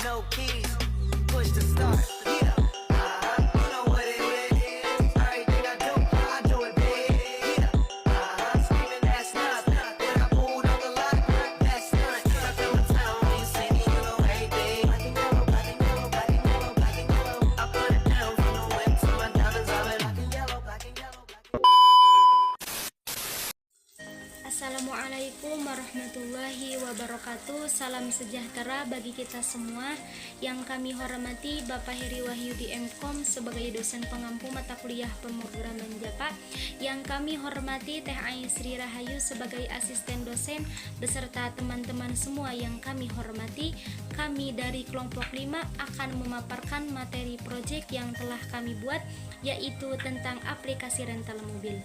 no keys, push the start. Yeah, you know what it is. Everything I do it big. Yeah, screaming that's nothing. When I pulled on the lot, that's nothing. I feel the town, you see me, you know everything. Black and yellow, black and yellow, black and yellow, black and yellow. I put it down from the whip to my diamonds, I've been black and yellow, black and yellow, black and yellow. Assalamualaikum warahmatullahi wabarakatuh. Salam sejahtera bagi kita semua. Yang kami hormati Bapak Heri Wahyudi MKom sebagai dosen pengampu mata kuliah pemrograman Japa. Yang kami hormati Teh Aisri Rahayu sebagai asisten dosen beserta teman-teman semua yang kami hormati. Kami dari kelompok 5 akan memaparkan materi proyek yang telah kami buat, yaitu tentang aplikasi rental mobil.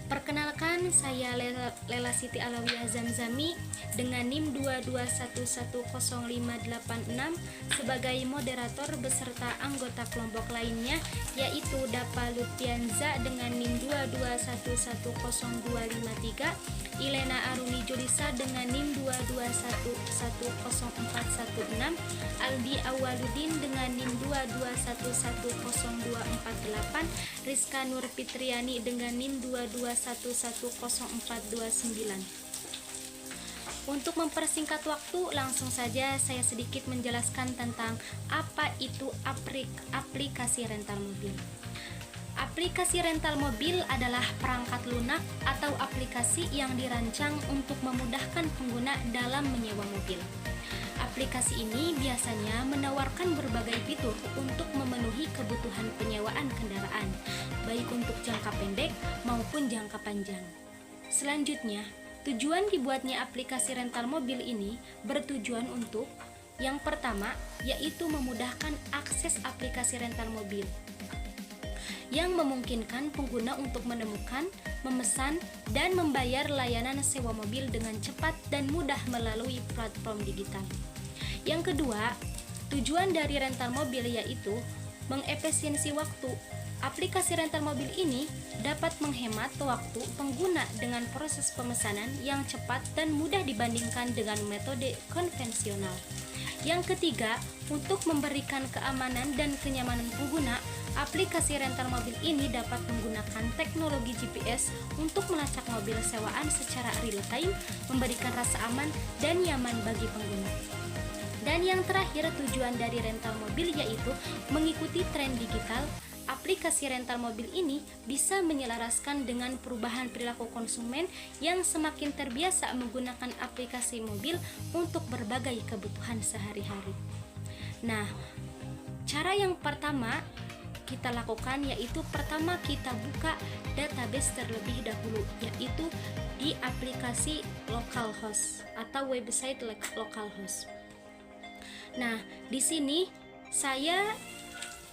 Perkenalkan, saya Lela Siti Alawiyah Zamzami dengan NIM 221105866 sebagai moderator beserta anggota kelompok lainnya, yaitu Dapa Lutfianza dengan NIM 2211053, Ilena Aruni Julisa dengan NIM 221104116, Aldi Awaludin dengan NIM 221102448, Rizka Nur Fitriani dengan NIM 221104229. Untuk mempersingkat waktu, langsung saja saya sedikit menjelaskan tentang apa itu aplikasi rental mobil. Aplikasi rental mobil adalah perangkat lunak atau aplikasi yang dirancang untuk memudahkan pengguna dalam menyewa mobil. Aplikasi ini biasanya menawarkan berbagai fitur untuk memenuhi kebutuhan penyewaan kendaraan, baik untuk jangka pendek maupun jangka panjang. Selanjutnya, tujuan dibuatnya aplikasi rental mobil ini bertujuan untuk yang pertama, yaitu memudahkan akses aplikasi rental mobil, yang memungkinkan pengguna untuk menemukan, memesan, dan membayar layanan sewa mobil dengan cepat dan mudah melalui platform digital. Yang kedua, tujuan dari rental mobil yaitu mengefisiensi waktu. Aplikasi rental mobil ini dapat menghemat waktu pengguna dengan proses pemesanan yang cepat dan mudah dibandingkan dengan metode konvensional. Yang ketiga, untuk memberikan keamanan dan kenyamanan pengguna, aplikasi rental mobil ini dapat menggunakan teknologi GPS untuk melacak mobil sewaan secara real time, memberikan rasa aman dan nyaman bagi pengguna. Dan yang terakhir, tujuan dari rental mobil yaitu mengikuti tren digital. Aplikasi rental mobil ini bisa menyelaraskan dengan perubahan perilaku konsumen yang semakin terbiasa menggunakan aplikasi mobil untuk berbagai kebutuhan sehari-hari. Nah, cara yang pertama kita lakukan yaitu pertama kita buka database terlebih dahulu, yaitu di aplikasi localhost atau website localhost. Nah, di sini saya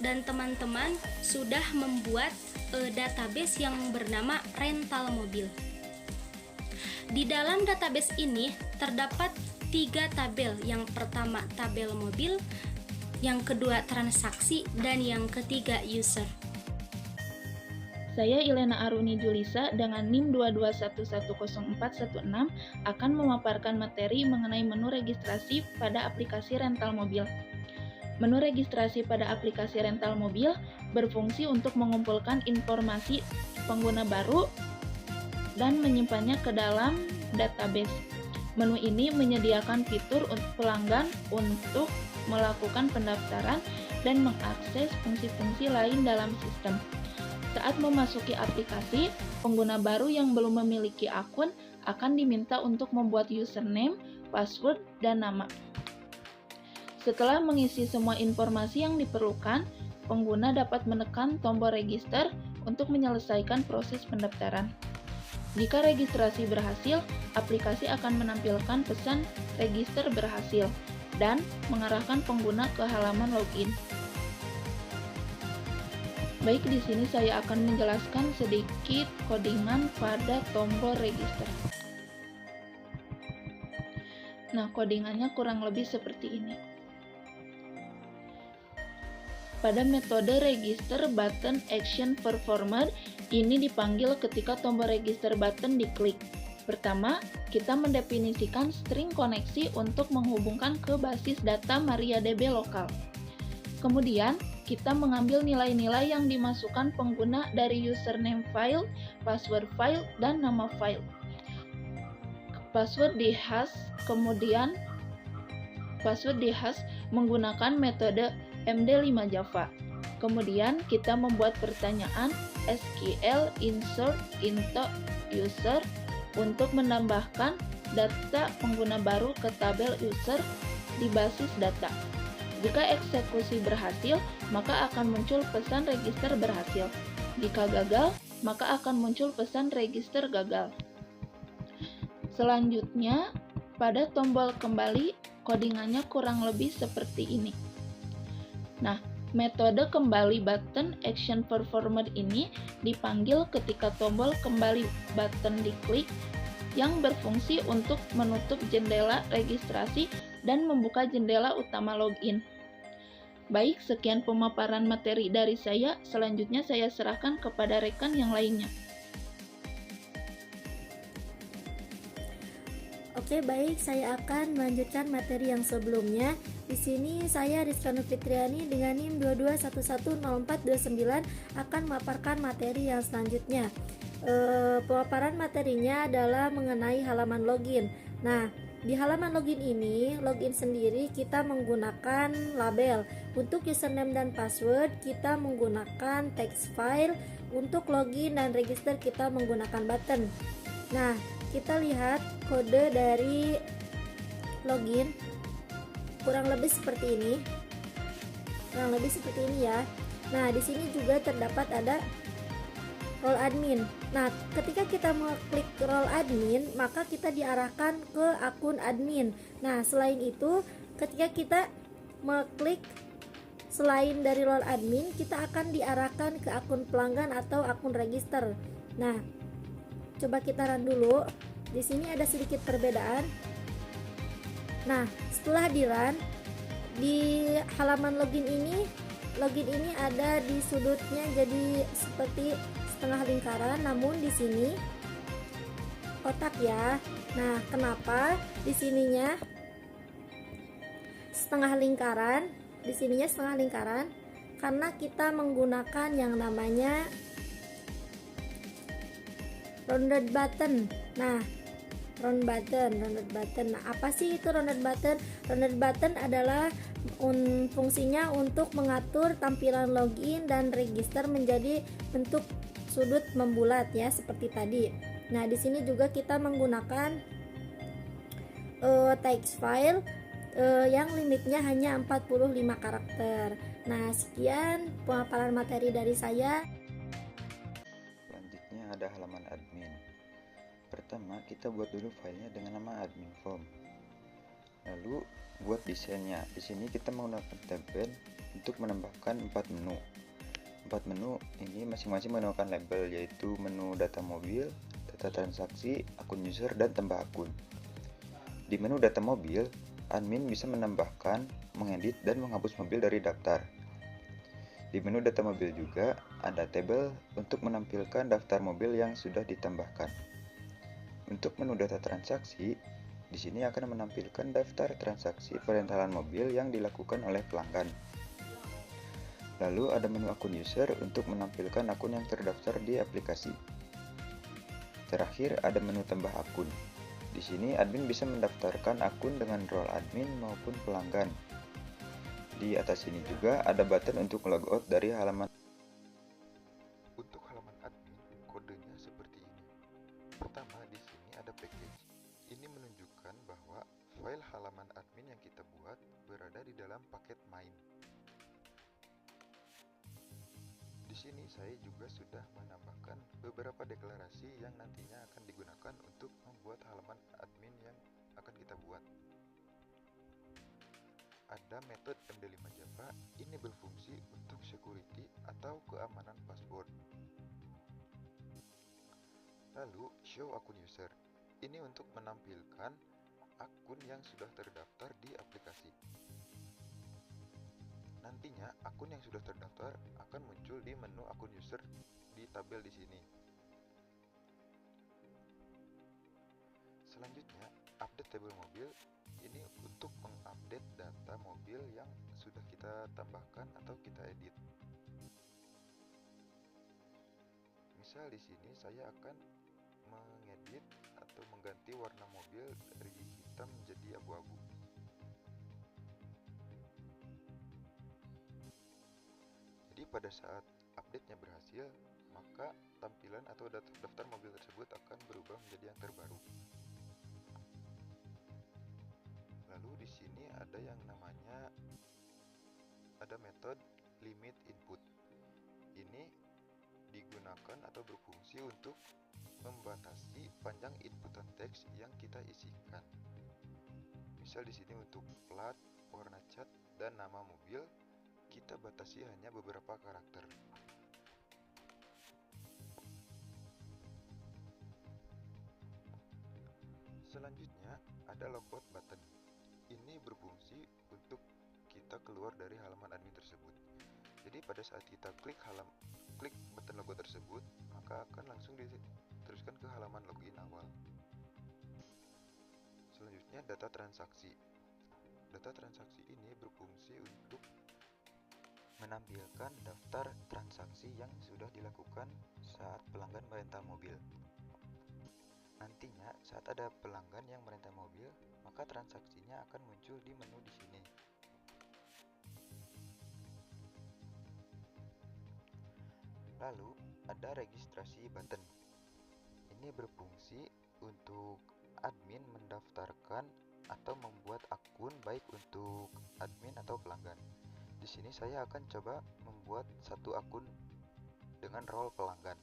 dan teman-teman sudah membuat database yang bernama rental mobil. Di dalam database ini terdapat 3 tabel. Yang pertama tabel mobil, yang kedua transaksi, dan yang ketiga user. Saya Ilena Aruni Julisa dengan NIM 221104116 akan memaparkan materi mengenai menu registrasi pada aplikasi rental mobil. Menu registrasi pada aplikasi rental mobil berfungsi untuk mengumpulkan informasi pengguna baru dan menyimpannya ke dalam database. Menu ini menyediakan fitur untuk pelanggan untuk melakukan pendaftaran dan mengakses fungsi-fungsi lain dalam sistem. Saat memasuki aplikasi, pengguna baru yang belum memiliki akun akan diminta untuk membuat username, password, dan nama. Setelah mengisi semua informasi yang diperlukan, pengguna dapat menekan tombol register untuk menyelesaikan proses pendaftaran. Jika registrasi berhasil, aplikasi akan menampilkan pesan register berhasil dan mengarahkan pengguna ke halaman login. Baik, di sini saya akan menjelaskan sedikit codingan pada tombol register. Nah, codingannya kurang lebih seperti ini. Pada metode register button action performer, ini dipanggil ketika tombol register button diklik. Pertama, kita mendefinisikan string koneksi untuk menghubungkan ke basis data MariaDB lokal. Kemudian, kita mengambil nilai-nilai yang dimasukkan pengguna dari username file, password file, dan nama file. Password dihash, kemudian password dihash menggunakan metode MD5 Java. Kemudian kita membuat pertanyaan SQL insert into user untuk menambahkan data pengguna baru ke tabel user di basis data. Jika eksekusi berhasil, maka akan muncul pesan register berhasil. Jika gagal, maka akan muncul pesan register gagal. Selanjutnya, pada tombol kembali, codingannya kurang lebih seperti ini. Nah, metode kembali button action performer ini dipanggil ketika tombol kembali button diklik yang berfungsi untuk menutup jendela registrasi dan membuka jendela utama login. Baik, sekian pemaparan materi dari saya. Selanjutnya saya serahkan kepada rekan yang lainnya. Oke, baik, saya akan melanjutkan materi yang sebelumnya. Di sini saya Rizka Fitriani dengan NIM 22110429 akan memaparkan materi yang selanjutnya. Pemaparan materinya adalah mengenai halaman login. Nah, di halaman login ini, login sendiri kita menggunakan label. Untuk username dan password kita menggunakan text file. Untuk login dan register kita menggunakan button. Nah, kita lihat kode dari login kurang lebih seperti ini. Ya. Nah, di sini juga terdapat ada role admin. Nah, ketika kita mengklik role admin, maka kita diarahkan ke akun admin. Nah, selain itu, ketika kita mengklik selain dari role admin, kita akan diarahkan ke akun pelanggan atau akun register. Nah, coba kita run dulu. Di sini ada sedikit perbedaan. Nah, setelah di run, di halaman login ini ada di sudutnya jadi seperti setengah lingkaran, namun di sini kotak ya. Nah, kenapa di sininya setengah lingkaran? Di sininya setengah lingkaran karena kita menggunakan yang namanya rounded button. Nah, rounded button. Nah, apa sih itu rounded button? Rounded button adalah fungsinya untuk mengatur tampilan login dan register menjadi bentuk sudut membulat ya, seperti tadi. Nah, di sini juga kita menggunakan text file yang limitnya hanya 45 karakter. Nah, sekian pemaparan materi dari saya. Selanjutnya ada halaman admin. Pertama, kita buat dulu filenya dengan nama admin form. Lalu buat desainnya. Di sini kita menggunakan tabel untuk menambahkan 4 menu. 4 menu ini masing-masing menggunakan label, yaitu menu data mobil, data transaksi, akun user, dan tambah akun. Di menu data mobil, admin bisa menambahkan, mengedit, dan menghapus mobil dari daftar. Di menu data mobil juga ada tabel untuk menampilkan daftar mobil yang sudah ditambahkan. Untuk menu data transaksi, di sini akan menampilkan daftar transaksi perentalan mobil yang dilakukan oleh pelanggan. Lalu ada menu akun user untuk menampilkan akun yang terdaftar di aplikasi. Terakhir ada menu tambah akun. Di sini admin bisa mendaftarkan akun dengan role admin maupun pelanggan. Di atas ini juga ada button untuk logout dari halaman. Untuk halaman admin, kodenya seperti ini. Pertama, di sini ada package. Ini menunjukkan bahwa file halaman admin yang kita buat berada di dalam paket main. Di sini saya juga sudah menambahkan beberapa deklarasi yang nantinya akan digunakan untuk membuat halaman admin yang akan kita buat. Ada metode MD5 Java, ini berfungsi untuk security atau keamanan password. Lalu show akun user, ini untuk menampilkan akun yang sudah terdaftar di aplikasi. Nantinya akun yang sudah terdaftar akan muncul di menu akun user di tabel di sini. Selanjutnya, update tabel mobil ini untuk mengupdate data mobil yang sudah kita tambahkan atau kita edit. Misal di sini saya akan mengedit atau mengganti warna mobil dari hitam menjadi abu-abu. Jadi pada saat update-nya berhasil, maka tampilan atau daftar mobil tersebut akan berubah menjadi yang terbaru. Lalu di sini ada yang namanya metode limit input. Ini digunakan atau berfungsi untuk membatasi panjang inputan teks yang kita isikan. Misal di sini untuk plat, warna cat, dan nama mobil, kita batasi hanya beberapa karakter. Selanjutnya ada logout button. Ini berfungsi untuk kita keluar dari halaman admin tersebut. Jadi pada saat kita klik button logo tersebut, maka akan langsung diteruskan ke halaman login awal. Selanjutnya data transaksi. Data transaksi ini berfungsi untuk menampilkan daftar transaksi yang sudah dilakukan saat pelanggan merental mobil. Nantinya saat ada pelanggan yang merental mobil, maka transaksinya akan muncul di menu di sini. Lalu ada registrasi button. Ini berfungsi untuk admin mendaftarkan atau membuat akun baik untuk admin atau pelanggan. Di sini saya akan coba membuat satu akun dengan role pelanggan.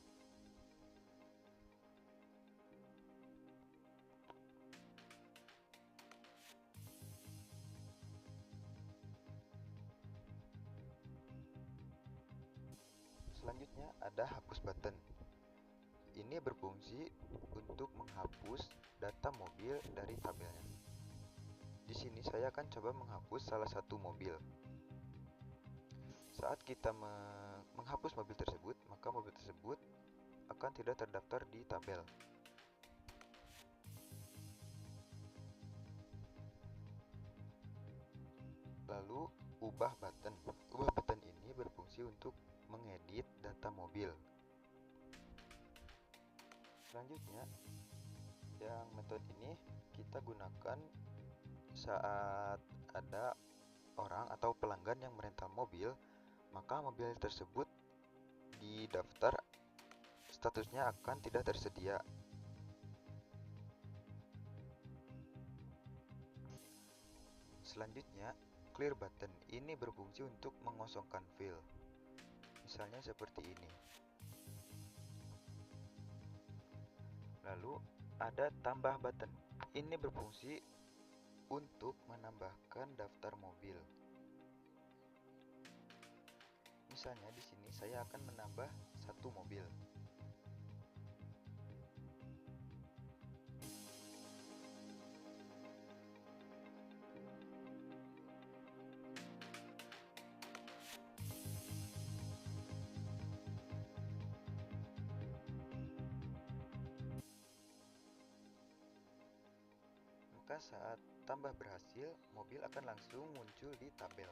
Selanjutnya ada hapus button. Ini berfungsi untuk menghapus data mobil dari tabelnya. Di sini saya akan coba menghapus salah satu mobil. Saat kita menghapus mobil tersebut, maka mobil tersebut akan tidak terdaftar di tabel. Lalu ubah button. Ubah button ini berfungsi untuk mengedit data mobil. Selanjutnya, yang metode ini kita gunakan saat ada orang atau pelanggan yang merental mobil, maka mobil tersebut di daftar statusnya akan tidak tersedia. Selanjutnya, clear button ini berfungsi untuk mengosongkan file. Misalnya seperti ini. Lalu ada tambah button. Ini berfungsi untuk menambahkan daftar mobil. Misalnya di sini saya akan menambah satu mobil. Maka saat tambah berhasil, mobil akan langsung muncul di tabel.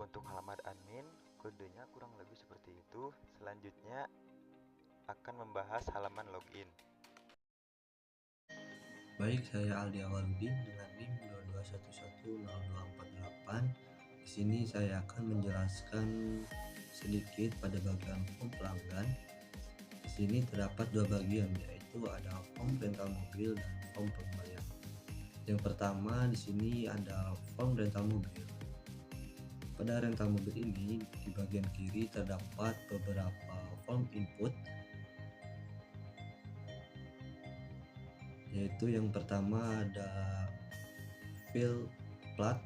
Untuk halaman admin, kodenya kurang lebih seperti itu. Selanjutnya akan membahas halaman login. Baik, saya Aldi Awaludin dengan NIM 22110248. Di sini saya akan menjelaskan sedikit pada bagian form pelanggan. Di sini terdapat dua bagian, yaitu ada form rental mobil dan form pembayaran. Yang pertama di sini ada form rental mobil. Pada rental mobil ini di bagian kiri terdapat beberapa form input, yaitu yang pertama ada field plat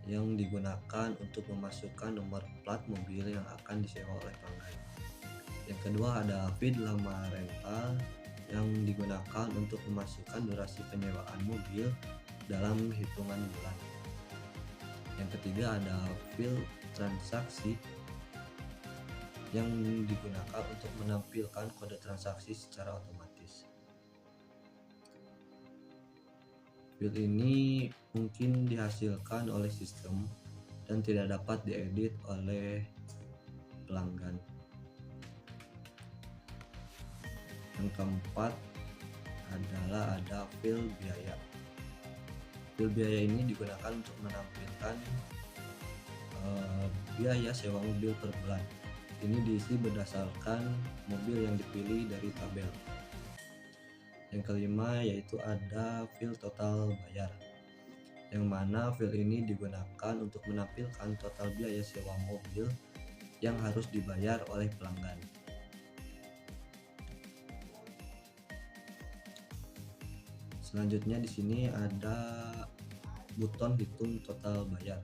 yang digunakan untuk memasukkan nomor plat mobil yang akan disewa oleh pelanggan. Yang kedua ada feed lama rental yang digunakan untuk memasukkan durasi penyewaan mobil dalam hitungan bulan. Yang ketiga ada field transaksi yang digunakan untuk menampilkan kode transaksi secara otomatis. Field ini mungkin dihasilkan oleh sistem dan tidak dapat diedit oleh pelanggan. Yang keempat adalah ada field biaya. Field biaya ini digunakan untuk menampilkan biaya sewa mobil per bulan. Ini diisi berdasarkan mobil yang dipilih dari tabel. Yang kelima yaitu ada field total bayar, yang mana field ini digunakan untuk menampilkan total biaya sewa mobil yang harus dibayar oleh pelanggan. Selanjutnya di sini ada buton hitung total bayar.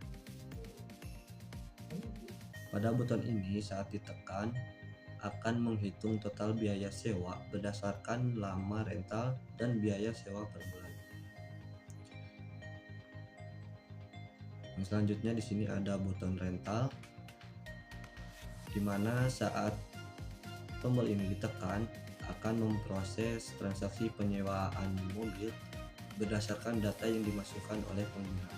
Pada buton ini saat ditekan akan menghitung total biaya sewa berdasarkan lama rental dan biaya sewa per bulan. Yang selanjutnya di sini ada buton rental, di mana saat tombol ini ditekan akan memproses transaksi penyewaan mobil berdasarkan data yang dimasukkan oleh pengguna.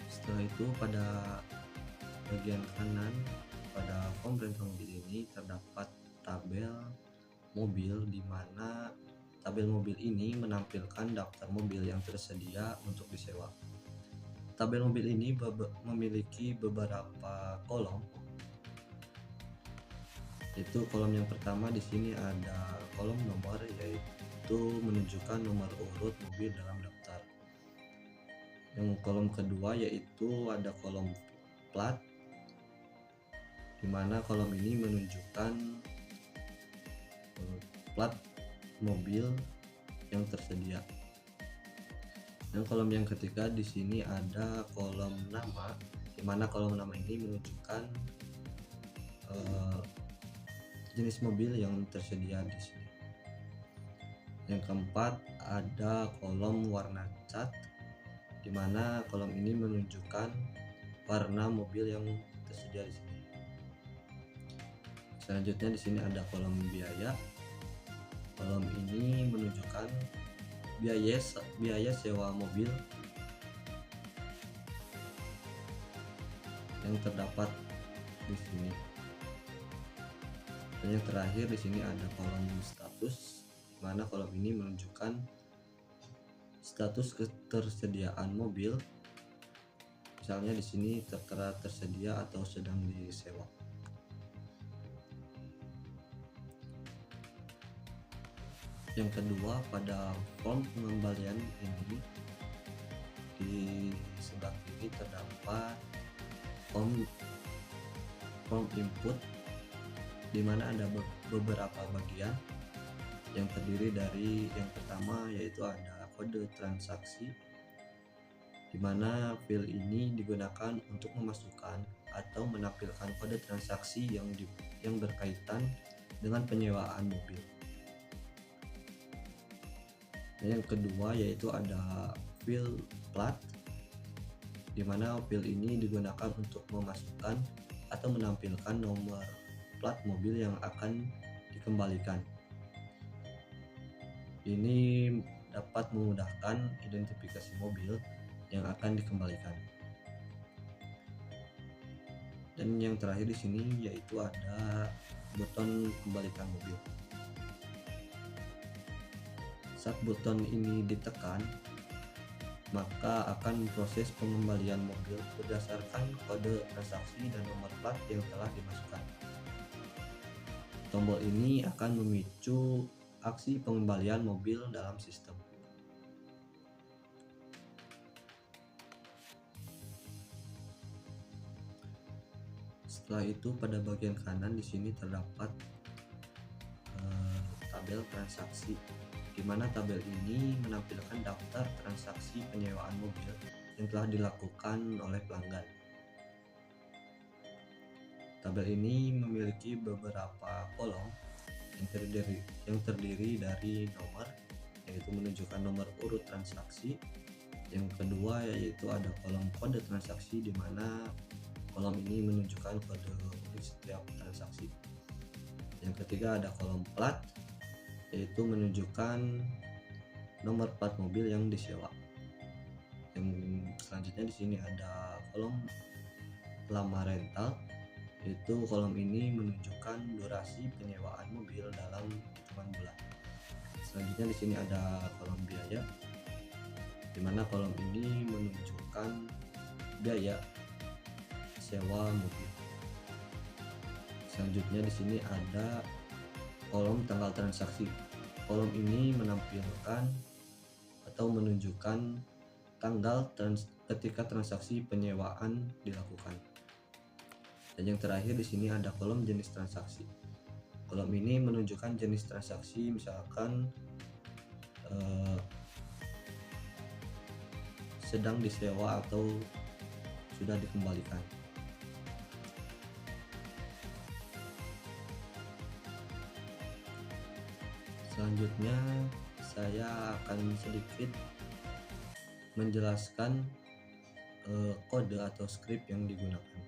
Setelah itu pada bagian kanan pada form rental mobil ini terdapat tabel mobil, di mana tabel mobil ini menampilkan daftar mobil yang tersedia untuk disewa. Tabel mobil ini memiliki beberapa kolom. Itu kolom yang pertama di sini ada kolom nomor, yaitu menunjukkan nomor urut mobil dalam daftar. Yang kolom kedua yaitu ada kolom plat, di mana kolom ini menunjukkan plat mobil yang tersedia. Dan kolom yang ketiga di sini ada kolom nama, di mana kolom nama ini menunjukkan jenis mobil yang tersedia di sini. Yang keempat ada kolom warna cat, di mana kolom ini menunjukkan warna mobil yang tersedia di sini. Selanjutnya di sini ada kolom biaya. Kolom ini menunjukkan biaya sewa mobil yang terdapat di sini. Dan yang terakhir di sini ada kolom status, di mana kolom ini menunjukkan status ketersediaan mobil. Misalnya di sini tertera tersedia atau sedang disewa. Yang kedua, pada form pengembalian ini di sebelah kiri terdapat form input, di mana ada beberapa bagian yang terdiri dari yang pertama yaitu ada kode transaksi, di mana field ini digunakan untuk memasukkan atau menampilkan kode transaksi yang berkaitan dengan penyewaan mobil. Dan yang kedua yaitu ada field plat, di mana field ini digunakan untuk memasukkan atau menampilkan nomor plat mobil yang akan dikembalikan. Ini dapat memudahkan identifikasi mobil yang akan dikembalikan. Dan yang terakhir di sini yaitu ada buton kembalikan mobil. Saat buton ini ditekan, maka akan proses pengembalian mobil berdasarkan kode transaksi dan nomor plat yang telah dimasukkan. Tombol ini akan memicu aksi pengembalian mobil dalam sistem. Setelah itu pada bagian kanan di sini terdapat tabel transaksi, di mana tabel ini menampilkan daftar transaksi penyewaan mobil yang telah dilakukan oleh pelanggan. Tabel ini memiliki beberapa kolom yang terdiri dari nomor, yaitu menunjukkan nomor urut transaksi. Yang kedua yaitu ada kolom kode transaksi, di mana kolom ini menunjukkan kode setiap transaksi. Yang ketiga ada kolom plat, yaitu menunjukkan nomor plat mobil yang disewa. Yang selanjutnya di sini ada kolom lama rental, yaitu kolom ini menunjukkan durasi penyewaan mobil dalam hitungan bulan. Selanjutnya di sini ada kolom biaya, di mana kolom ini menunjukkan biaya sewa mobil. Selanjutnya di sini ada kolom tanggal transaksi. Kolom ini menampilkan atau menunjukkan tanggal ketika transaksi penyewaan dilakukan. Dan yang terakhir di sini ada kolom jenis transaksi. Kolom ini menunjukkan jenis transaksi, misalkan sedang disewa atau sudah dikembalikan. Selanjutnya saya akan sedikit menjelaskan kode atau script yang digunakan.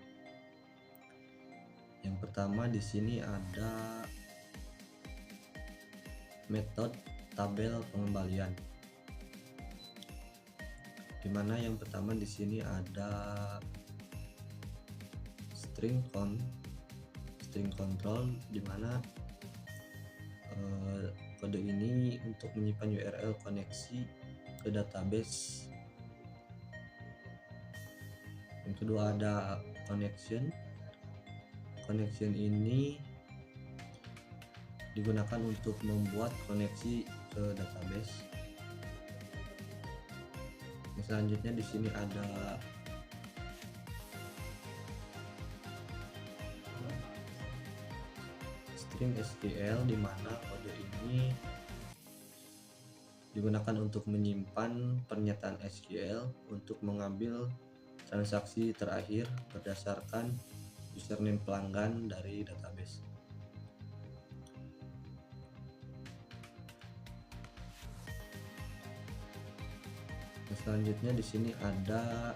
Yang pertama di sini ada metode tabel pengembalian, di mana yang pertama di sini ada string control, di mana kode ini untuk menyimpan URL koneksi ke database. Yang kedua ada connection ini digunakan untuk membuat koneksi ke database. Yang selanjutnya di sini ada string SQL, di mana kode ini digunakan untuk menyimpan pernyataan SQL untuk mengambil transaksi terakhir berdasarkan username pelanggan dari database. Selanjutnya di sini ada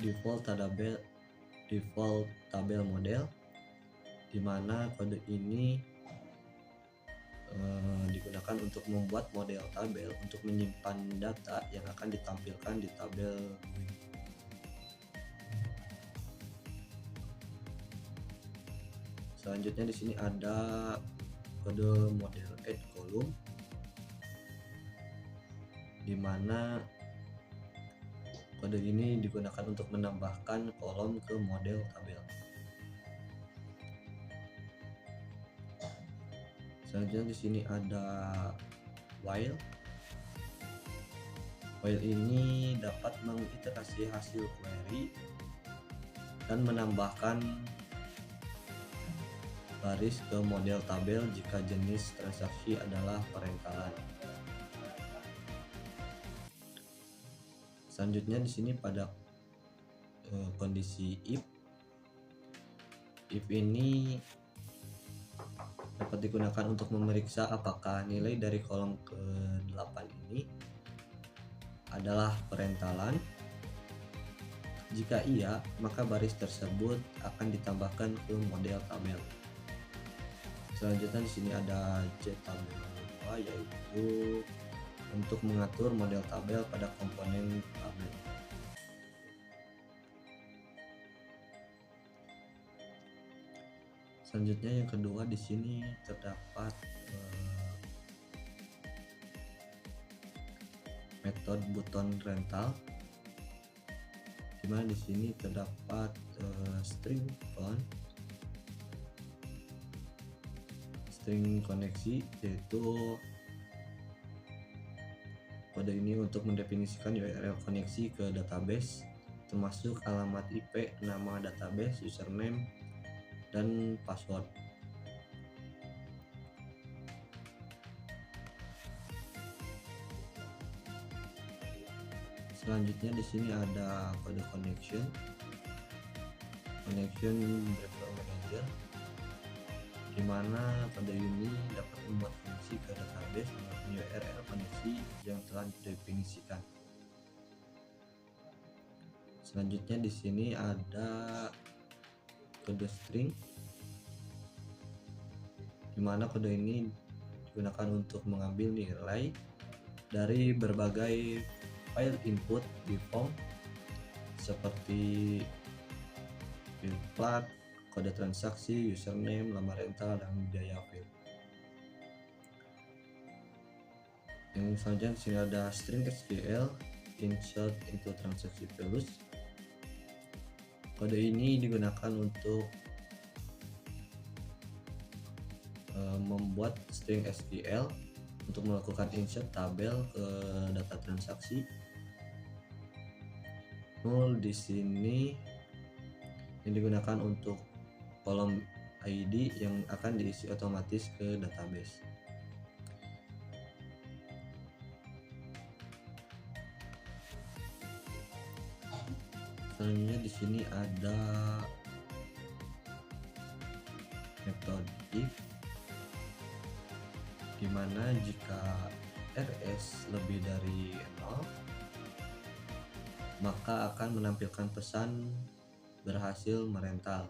default tabel model, di mana kode ini digunakan untuk membuat model tabel untuk menyimpan data yang akan ditampilkan di tabel GUI. Selanjutnya di sini ada kode model add column, di mana kode ini digunakan untuk menambahkan kolom ke model tabel. Selanjutnya di sini ada while. While ini dapat mengiterasi hasil query dan menambahkan baris ke model tabel jika jenis transaksi adalah perentalan. Selanjutnya di sini pada kondisi if ini dapat digunakan untuk memeriksa apakah nilai dari kolom ke-8 ini adalah perentalan. Jika iya, maka baris tersebut akan ditambahkan ke model tabel. Selanjutnya di sini ada jtabel 2, yaitu untuk mengatur model tabel pada komponen tabel. Selanjutnya yang kedua di sini terdapat metode button rental, dimana di sini terdapat string koneksi, yaitu kode ini untuk mendefinisikan URL koneksi ke database, termasuk alamat IP, nama database, username, dan password. Selanjutnya di sini ada kode connection driver manager, di mana kode ini dapat membuat koneksi ke database dengan URL koneksi yang telah didefinisikan. Selanjutnya di sini ada kode string, di mana kode ini digunakan untuk mengambil nilai dari berbagai file input di form seperti field plat, kode transaksi, username, lamar rental, dan biaya field. Yang selanjutnya di sini ada string SQL insert into transaction values. Kode ini digunakan untuk membuat string SQL untuk melakukan insert tabel ke data transaksi. Null di sini yang digunakan untuk kolom ID yang akan diisi otomatis ke database. Selanjutnya di sini ada metode if, dimana jika RS lebih dari 0 maka akan menampilkan pesan berhasil merental.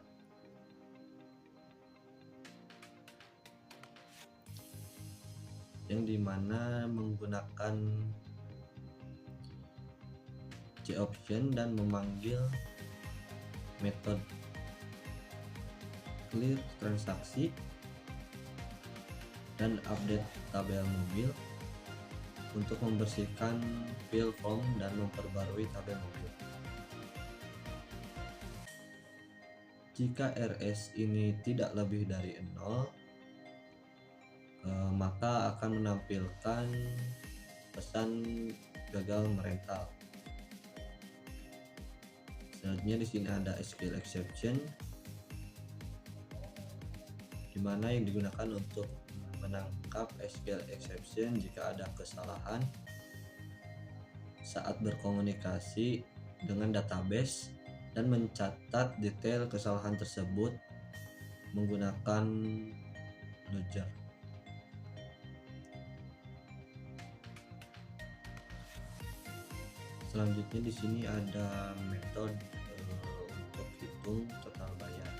Yang dimana menggunakan option dan memanggil metode clear transaksi dan update tabel mobil untuk membersihkan field form dan memperbarui tabel mobil. Jika RS ini tidak lebih dari 0 maka akan menampilkan pesan gagal merental. Selanjutnya di sini ada SQL exception, di mana yang digunakan untuk menangkap SQL exception jika ada kesalahan saat berkomunikasi dengan database dan mencatat detail kesalahan tersebut menggunakan logger. Selanjutnya di sini ada metode untuk hitung total bayar.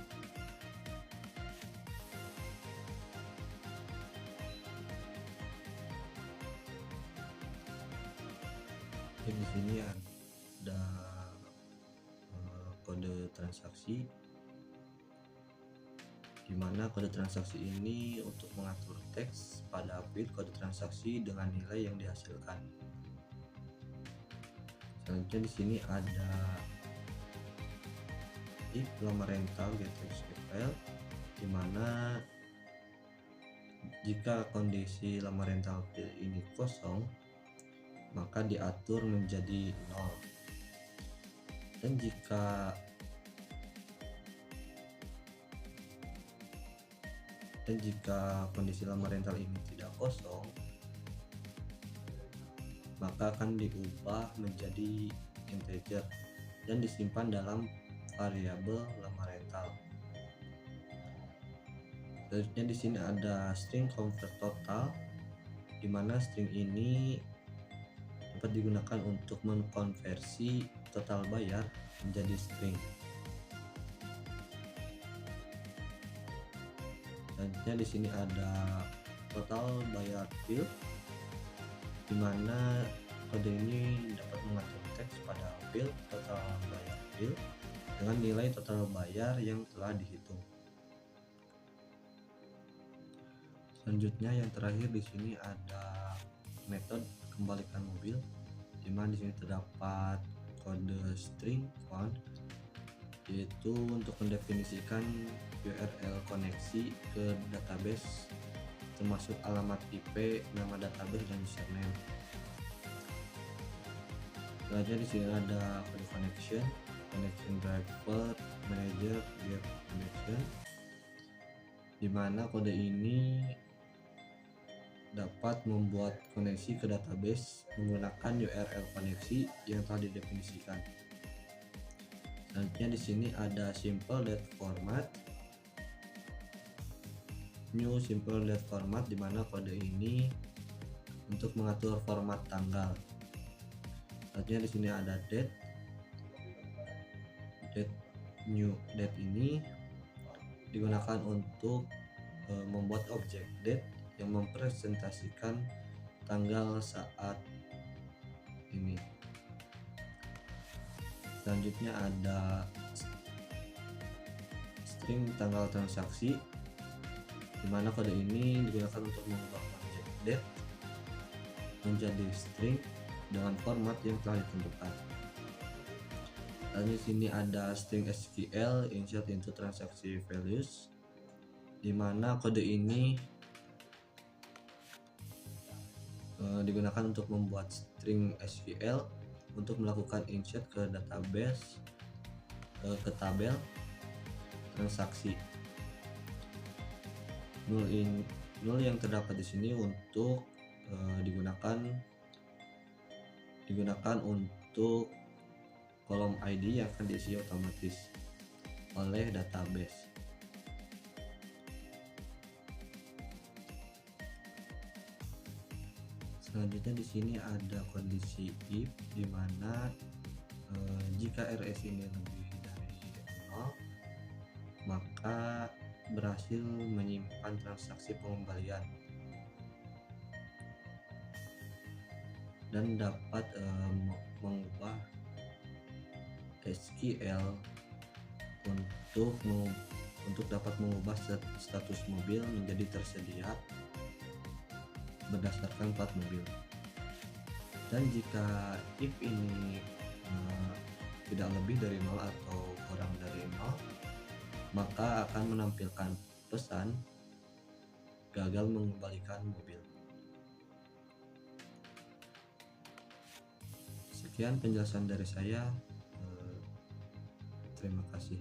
Di sini ada kode transaksi, di mana kode transaksi ini untuk mengatur teks pada field kode transaksi dengan nilai yang dihasilkan. Selanjutnya di sini ada if lamar rental get SQL, di mana jika kondisi lamar rental field ini kosong maka diatur menjadi 0, dan jika kondisi lamar rental ini tidak kosong maka akan diubah menjadi integer dan disimpan dalam variabel lamar rental. Selanjutnya di sini ada string convert total, di mana string ini dapat digunakan untuk mengkonversi total bayar menjadi string. Selanjutnya di sini ada total bayar field, di mana kode ini dapat mengatur teks pada field total bayar field dengan nilai total bayar yang telah dihitung. Selanjutnya yang terakhir di sini ada metode kembalikan mobil, di mana di sini terdapat kode string found, yaitu untuk mendefinisikan URL koneksi ke database termasuk alamat IP, nama database, dan username. Selanjutnya di sini ada kode connection driver, manager, get connection, di mana kode ini dapat membuat koneksi ke database menggunakan URL koneksi yang telah didefinisikan. Selanjutnya di sini ada simple date format, new simple date format, di mana kode ini untuk mengatur format tanggal. Selanjutnya di sini ada date new date ini digunakan untuk membuat objek date yang mempresentasikan tanggal saat ini. Selanjutnya ada string tanggal transaksi, di mana kode ini digunakan untuk mengubah objek date menjadi string dengan format yang telah ditentukan. Dan di sini ada string SQL insert into transaction values, di mana kode ini digunakan untuk membuat string SQL untuk melakukan insert ke database ke tabel transaksi. Null yang terdapat di sini untuk digunakan untuk kolom ID yang akan diisi otomatis oleh database. Selanjutnya di sini ada kondisi if, di mana jika RS ini lebih dari 0, maka berhasil menyimpan transaksi pengembalian dan dapat mengubah SQL untuk dapat mengubah status mobil menjadi tersedia berdasarkan plat mobil. Dan jika if ini tidak lebih dari 0 atau kurang dari 0, maka akan menampilkan pesan gagal mengembalikan mobil. Sekian penjelasan dari saya. Terima kasih.